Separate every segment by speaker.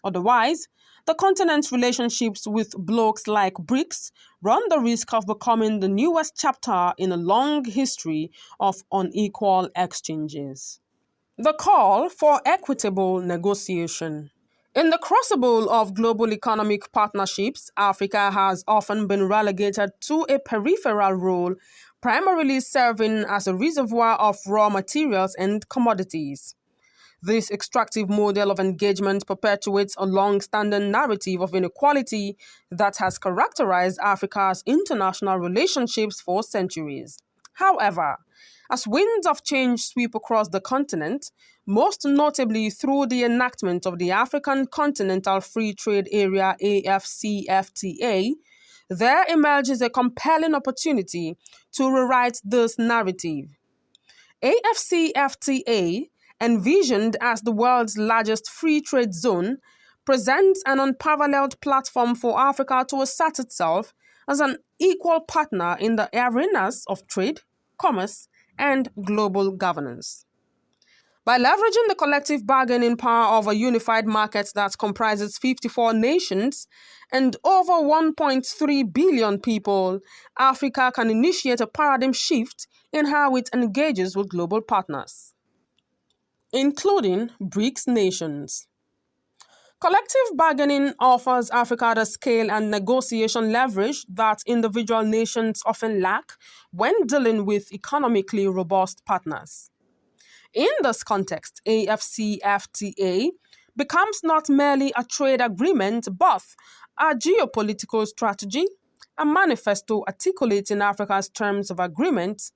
Speaker 1: Otherwise, the continent's relationships with blocs like BRICS run the risk of becoming the newest chapter in a long history of unequal exchanges. The call for equitable negotiation. In the crucible of global economic partnerships, Africa has often been relegated to a peripheral role, primarily serving as a reservoir of raw materials and commodities. This extractive model of engagement perpetuates a long-standing narrative of inequality that has characterized Africa's international relationships for centuries. However, as winds of change sweep across the continent, most notably through the enactment of the African Continental Free Trade Area AfCFTA, there emerges a compelling opportunity to rewrite this narrative. AfCFTA, envisioned as the world's largest free trade zone, presents an unparalleled platform for Africa to assert itself as an equal partner in the arenas of trade, commerce, and global governance. By leveraging the collective bargaining power of a unified market that comprises 54 nations and over 1.3 billion people, Africa can initiate a paradigm shift in how it engages with global partners, including BRICS nations. Collective bargaining offers Africa the scale and negotiation leverage that individual nations often lack when dealing with economically robust partners. In this context, AfCFTA becomes not merely a trade agreement, but a geopolitical strategy, a manifesto articulating Africa's terms of agreement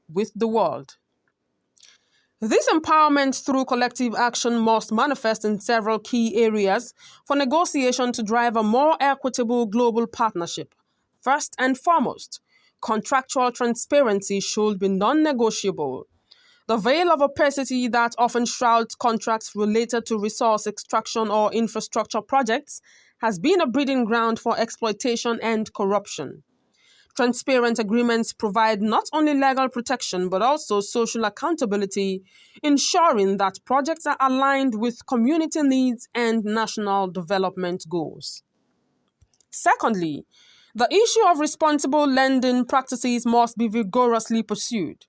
Speaker 1: with the world. This empowerment through collective action must manifest in several key areas for negotiation to drive a more equitable global partnership. First and foremost, contractual transparency should be non-negotiable. The veil of opacity that often shrouds contracts related to resource extraction or infrastructure projects has been a breeding ground for exploitation and corruption. Transparent agreements provide not only legal protection but also social accountability, ensuring that projects are aligned with community needs and national development goals. Secondly, the issue of responsible lending practices must be vigorously pursued.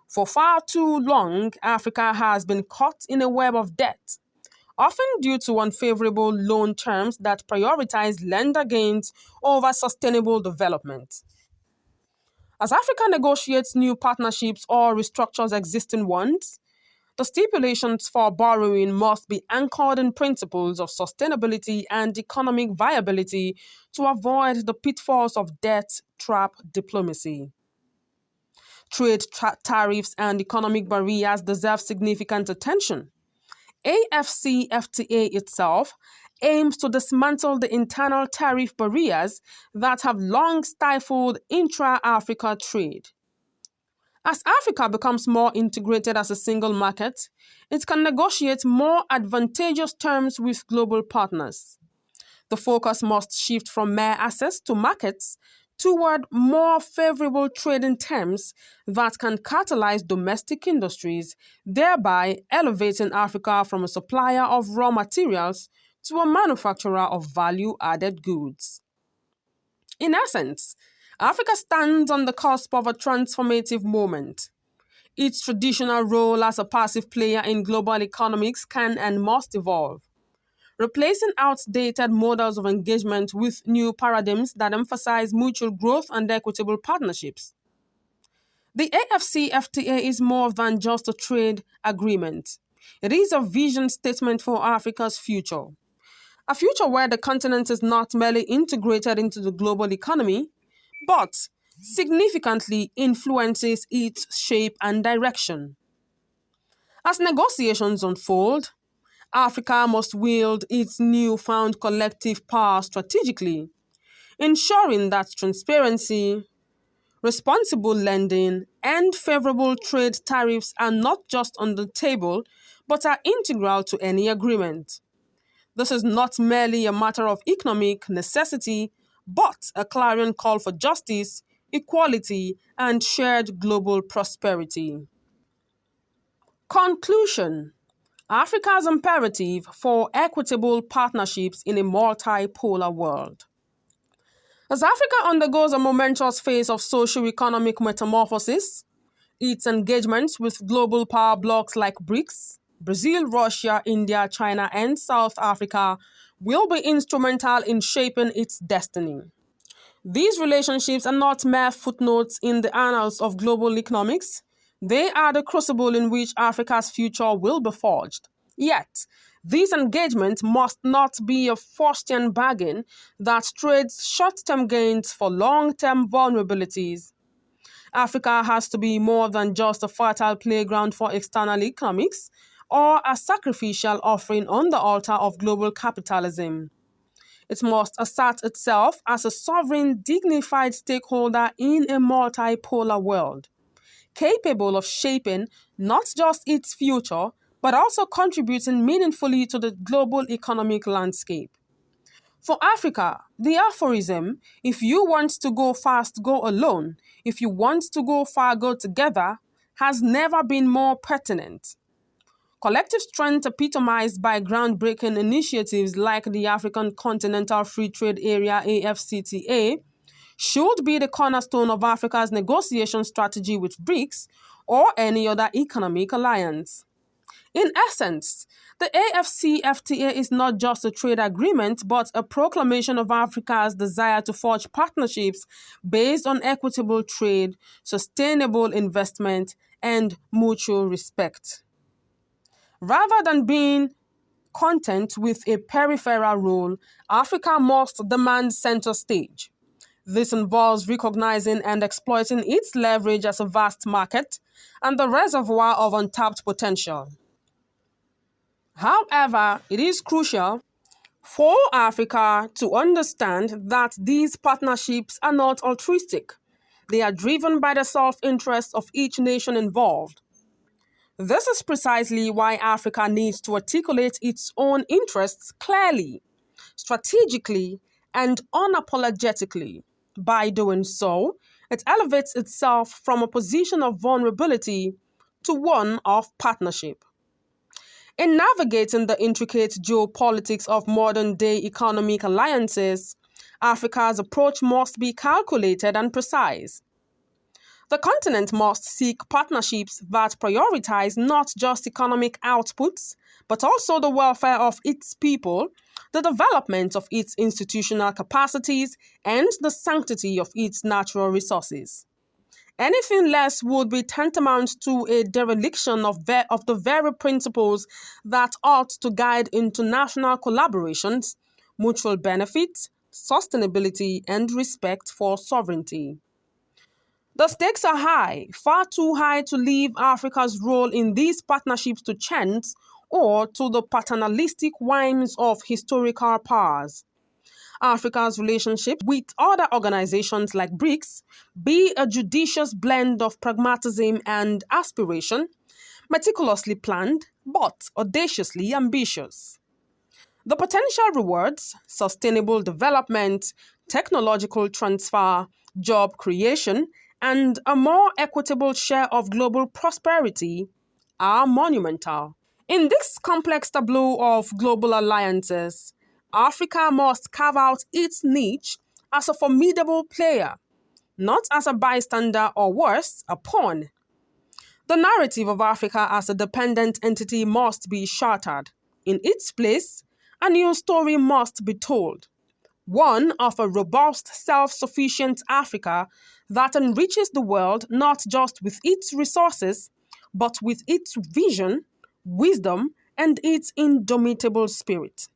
Speaker 1: For far too long, Africa has been caught in a web of debt, often due to unfavorable loan terms that prioritize lender gains over sustainable development. As Africa negotiates new partnerships or restructures existing ones, the stipulations for borrowing must be anchored in principles of sustainability and economic viability to avoid the pitfalls of debt trap diplomacy. Trade tariffs and economic barriers deserve significant attention. AfCFTA itself aims to dismantle the internal tariff barriers that have long stifled intra-Africa trade. As Africa becomes more integrated as a single market, it can negotiate more advantageous terms with global partners. The focus must shift from mere access to markets toward more favorable trading terms that can catalyze domestic industries, thereby elevating Africa from a supplier of raw materials to a manufacturer of value-added goods. In essence, Africa stands on the cusp of a transformative moment. Its traditional role as a passive player in global economics can and must evolve, replacing outdated models of engagement with new paradigms that emphasize mutual growth and equitable partnerships. The AfCFTA is more than just a trade agreement. It is a vision statement for Africa's future. A future where the continent is not merely integrated into the global economy, but significantly influences its shape and direction. As negotiations unfold, Africa must wield its newfound collective power strategically, ensuring that transparency, responsible lending, and favorable trade tariffs are not just on the table, but are integral to any agreement. This is not merely a matter of economic necessity, but a clarion call for justice, equality, and shared global prosperity. Conclusion: Africa's imperative for equitable partnerships in a multipolar world. As Africa undergoes a momentous phase of socio-economic metamorphosis, its engagements with global power blocs like BRICS, Brazil, Russia, India, China, and South Africa will be instrumental in shaping its destiny. These relationships are not mere footnotes in the annals of global economics. They are the crucible in which Africa's future will be forged. Yet, these engagements must not be a Faustian bargain that trades short-term gains for long-term vulnerabilities. Africa has to be more than just a fertile playground for external economics or a sacrificial offering on the altar of global capitalism. It must assert itself as a sovereign, dignified stakeholder in a multipolar world, capable of shaping not just its future, but also contributing meaningfully to the global economic landscape. For Africa, the aphorism, if you want to go fast, go alone. If you want to go far, go together, has never been more pertinent. Collective strength epitomized by groundbreaking initiatives like the African Continental Free Trade Area AfCFTA should be the cornerstone of Africa's negotiation strategy with BRICS or any other economic alliance. In essence, the AfCFTA is not just a trade agreement, but a proclamation of Africa's desire to forge partnerships based on equitable trade, sustainable investment, and mutual respect. Rather than being content with a peripheral role, Africa must demand center stage. This involves recognizing and exploiting its leverage as a vast market and the reservoir of untapped potential. However, it is crucial for Africa to understand that these partnerships are not altruistic. They are driven by the self-interest of each nation involved. This is precisely why Africa needs to articulate its own interests clearly, strategically, and unapologetically. By doing so, it elevates itself from a position of vulnerability to one of partnership. In navigating the intricate geopolitics of modern-day economic alliances, Africa's approach must be calculated and precise. The continent must seek partnerships that prioritize not just economic outputs, but also the welfare of its people, the development of its institutional capacities, and the sanctity of its natural resources. Anything less would be tantamount to a dereliction of the very principles that ought to guide international collaborations, mutual benefit, sustainability, and respect for sovereignty. The stakes are high, far too high to leave Africa's role in these partnerships to chance or to the paternalistic whims of historical powers. Africa's relationship with other organizations like BRICS be a judicious blend of pragmatism and aspiration, meticulously planned but audaciously ambitious. The potential rewards, sustainable development, technological transfer, job creation, and a more equitable share of global prosperity are monumental. In this complex tableau of global alliances, Africa must carve out its niche as a formidable player, not as a bystander or worse, a pawn. The narrative of Africa as a dependent entity must be shattered. In its place, a new story must be told. One of a robust, self-sufficient Africa that enriches the world not just with its resources, but with its vision, wisdom, and its indomitable spirit.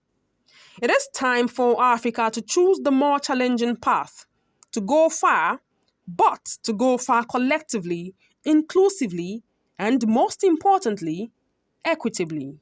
Speaker 1: It is time for Africa to choose the more challenging path, to go far, but to go far collectively, inclusively, and most importantly, equitably.